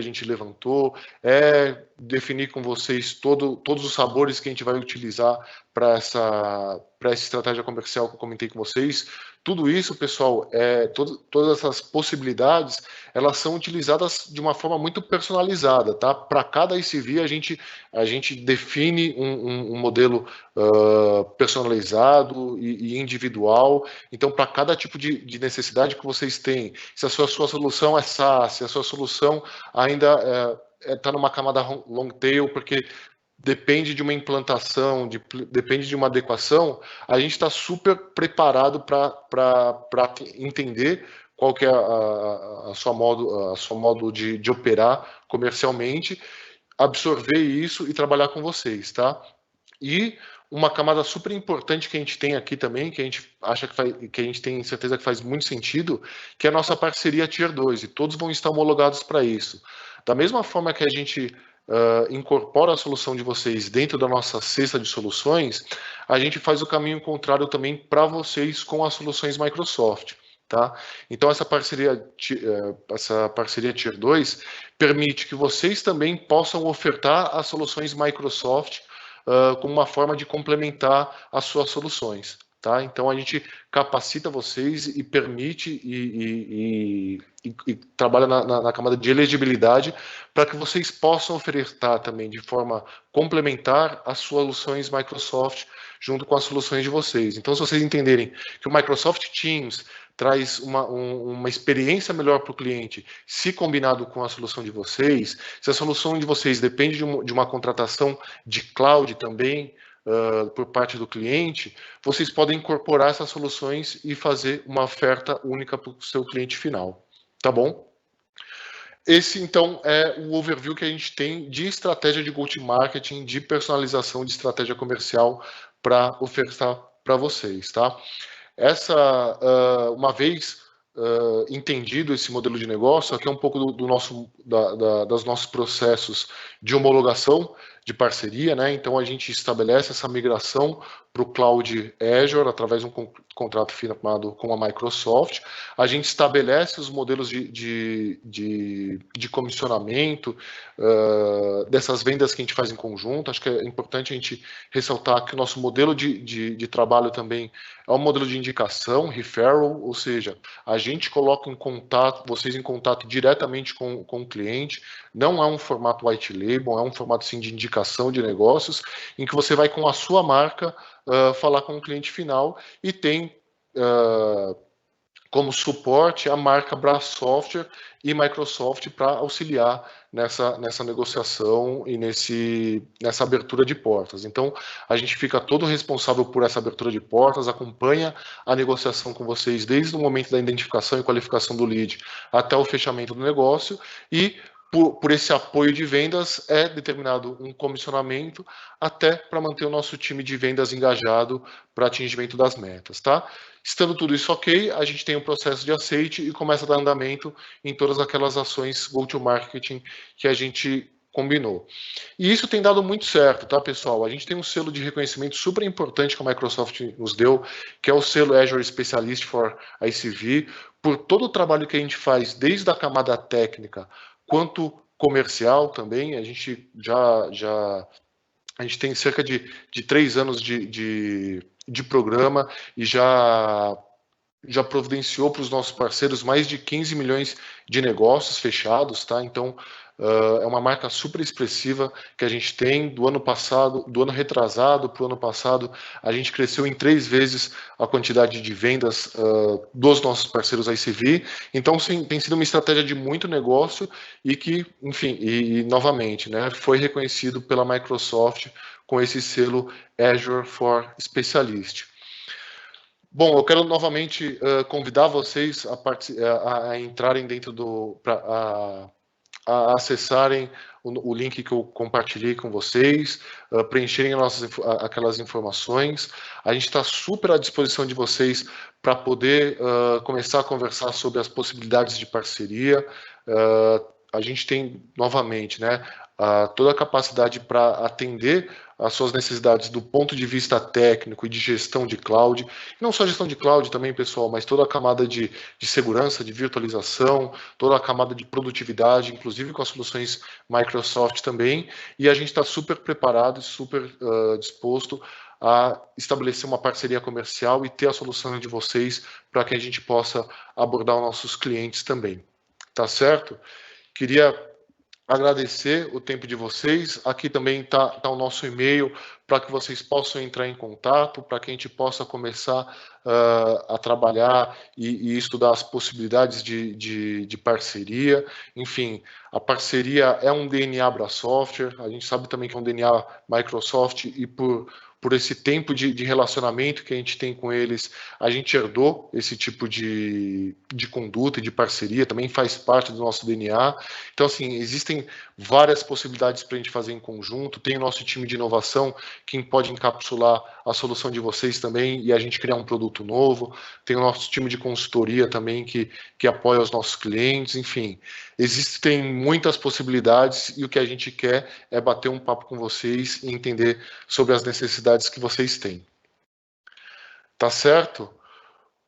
gente levantou, definir com vocês todos os sabores que a gente vai utilizar para essa estratégia comercial que eu comentei com vocês. Tudo isso, pessoal, todas essas possibilidades, elas são utilizadas de uma forma muito personalizada, tá? Para cada ICV, a gente define um modelo personalizado e individual. Então, para cada tipo de necessidade que vocês têm, se a sua solução é SaaS, se a sua solução ainda está numa camada long tail, porque depende de uma implantação, depende de uma adequação, a gente está super preparado para entender qual que é a sua modo de operar comercialmente, absorver isso e trabalhar com vocês, tá? E uma camada super importante que a gente tem aqui também, que a gente acha que a gente tem certeza que faz muito sentido, que é a nossa parceria Tier 2, e todos vão estar homologados para isso. Da mesma forma que a gente incorpora a solução de vocês dentro da nossa cesta de soluções, a gente faz o caminho contrário também para vocês com as soluções Microsoft. Tá? Então, essa parceria Tier 2 permite que vocês também possam ofertar as soluções Microsoft como uma forma de complementar as suas soluções. Tá? Então, a gente capacita vocês e permite e trabalha na camada de elegibilidade para que vocês possam ofertar também de forma complementar as soluções Microsoft junto com as soluções de vocês. Então, se vocês entenderem que o Microsoft Teams traz uma experiência melhor para o cliente, se combinado com a solução de vocês, se a solução de vocês depende de uma contratação de cloud também, por parte do cliente, vocês podem incorporar essas soluções e fazer uma oferta única para o seu cliente final, tá bom? Esse, então, é o overview que a gente tem de estratégia de go-to-marketing, de personalização de estratégia comercial para ofertar para vocês, tá? Uma vez entendido esse modelo de negócio, aqui é um pouco dos nossos processos de homologação de parceria, né? Então a gente estabelece essa migração para o Cloud Azure através de um contrato firmado com a Microsoft. A gente estabelece os modelos de comissionamento dessas vendas que a gente faz em conjunto. Acho que é importante a gente ressaltar que o nosso modelo de trabalho também é um modelo de indicação, referral, ou seja, a gente coloca vocês em contato diretamente com o cliente. Não é um formato white label, é um formato sim de indicação de negócios, em que você vai com a sua marca falar com o cliente final e tem como suporte a marca Bra Software e Microsoft para auxiliar nessa negociação e nessa abertura de portas. Então, a gente fica todo responsável por essa abertura de portas, acompanha a negociação com vocês desde o momento da identificação e qualificação do lead até o fechamento do negócio e por esse apoio de vendas é determinado um comissionamento até para manter o nosso time de vendas engajado para atingimento das metas, tá? Estando tudo isso ok, a gente tem um processo de aceite e começa a dar andamento em todas aquelas ações go-to-marketing que a gente combinou. E isso tem dado muito certo, tá, pessoal? A gente tem um selo de reconhecimento super importante que a Microsoft nos deu, que é o selo Azure Specialist for ICV, por todo o trabalho que a gente faz, desde a camada técnica quanto comercial também. A gente a gente tem cerca de 3 anos de programa e já providenciou para os nossos parceiros mais de 15 milhões de negócios fechados, tá? Então, é uma marca super expressiva que a gente tem do ano passado, do ano retrasado para o ano passado, a gente cresceu em 3 vezes a quantidade de vendas dos nossos parceiros ICV. Então, sim, tem sido uma estratégia de muito negócio e que, enfim, e novamente, né, foi reconhecido pela Microsoft com esse selo Azure for Specialist. Bom, eu quero novamente convidar vocês a entrarem dentro a acessarem o link que eu compartilhei com vocês, preencherem aquelas informações. A gente está super à disposição de vocês para poder começar a conversar sobre as possibilidades de parceria. A gente tem, novamente, né, toda a capacidade para atender as suas necessidades do ponto de vista técnico e de gestão de cloud. Não só gestão de cloud também, pessoal, mas toda a camada de segurança, de virtualização, toda a camada de produtividade, inclusive com as soluções Microsoft também. E a gente está super preparado e super disposto a estabelecer uma parceria comercial e ter a solução de vocês para que a gente possa abordar os nossos clientes também. Tá certo? Queria agradecer o tempo de vocês. Aqui também está o nosso e-mail para que vocês possam entrar em contato, para que a gente possa começar a trabalhar e estudar as possibilidades de parceria. Enfim, a parceria é um DNA Bra Software, a gente sabe também que é um DNA Microsoft e por esse tempo de relacionamento que a gente tem com eles, a gente herdou esse tipo de conduta e de parceria, também faz parte do nosso DNA. Então, assim, existem várias possibilidades para a gente fazer em conjunto. Tem o nosso time de inovação, que pode encapsular a solução de vocês também e a gente criar um produto novo. Tem o nosso time de consultoria também, que apoia os nossos clientes. Enfim, existem muitas possibilidades e o que a gente quer é bater um papo com vocês e entender sobre as necessidades que vocês têm. Tá certo?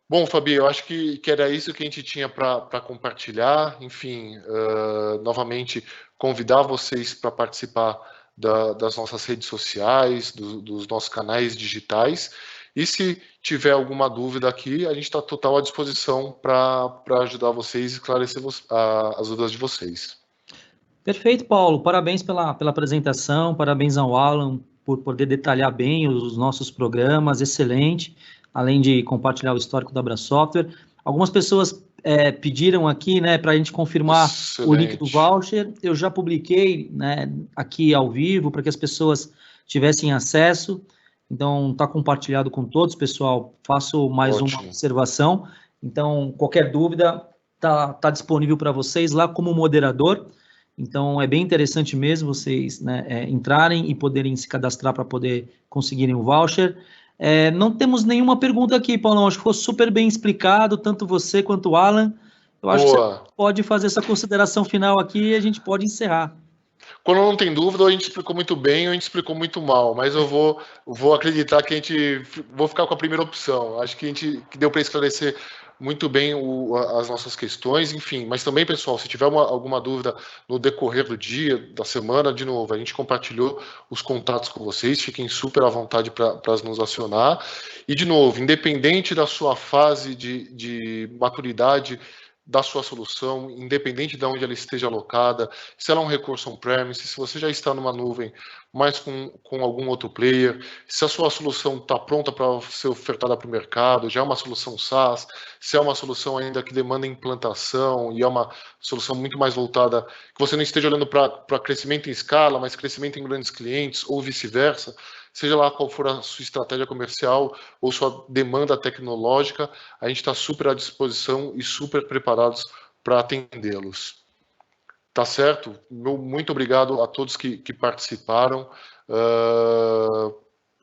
Bom, Fabi, eu acho que era isso que a gente tinha para compartilhar. Enfim, novamente, convidar vocês para participar das nossas redes sociais, dos nossos canais digitais. E se tiver alguma dúvida aqui, a gente está total à disposição para ajudar vocês e esclarecer as dúvidas de vocês. Perfeito, Paulo. Parabéns pela apresentação, parabéns ao Alan por poder detalhar bem os nossos programas, excelente, além de compartilhar o histórico da Bra Software. Algumas pessoas pediram aqui, né, para a gente confirmar excelente. O link do voucher. Eu já publiquei, né, aqui ao vivo para que as pessoas tivessem acesso. Então, está compartilhado com todos, pessoal. Faço mais Ótimo. Uma observação. Então, qualquer dúvida tá disponível para vocês lá como moderador. Então, é bem interessante mesmo vocês, né, entrarem e poderem se cadastrar para poder conseguirem o voucher. Não temos nenhuma pergunta aqui, Paulão. Acho que foi super bem explicado, tanto você quanto o Alan. Eu acho Boa. que você pode fazer essa consideração final aqui e a gente pode encerrar. Quando não tem dúvida, a gente explicou muito bem ou a gente explicou muito mal, mas eu vou acreditar que vou ficar com a primeira opção. Acho que deu para esclarecer muito bem as nossas questões, enfim. Mas também, pessoal, se tiver alguma dúvida no decorrer do dia, da semana, de novo, a gente compartilhou os contatos com vocês, fiquem super à vontade para nos acionar. E, de novo, independente da sua fase de maturidade da sua solução, independente de onde ela esteja alocada, se ela é um recurso on-premise, se você já está numa nuvem mas com algum outro player, se a sua solução está pronta para ser ofertada para o mercado, já é uma solução SaaS, se é uma solução ainda que demanda implantação e é uma solução muito mais voltada, que você não esteja olhando para crescimento em escala, mas crescimento em grandes clientes ou vice-versa, seja lá qual for a sua estratégia comercial ou sua demanda tecnológica, a gente está super à disposição e super preparados para atendê-los. Tá certo? Muito obrigado a todos que participaram.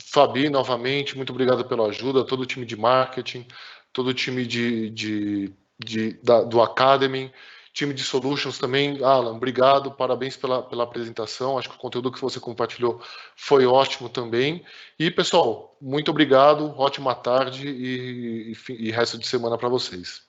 Fabi, novamente, muito obrigado pela ajuda, todo o time de marketing, todo o time do Academy, time de Solutions também. Alan, obrigado, parabéns pela apresentação, acho que o conteúdo que você compartilhou foi ótimo também. E, pessoal, muito obrigado, ótima tarde e resto de semana para vocês.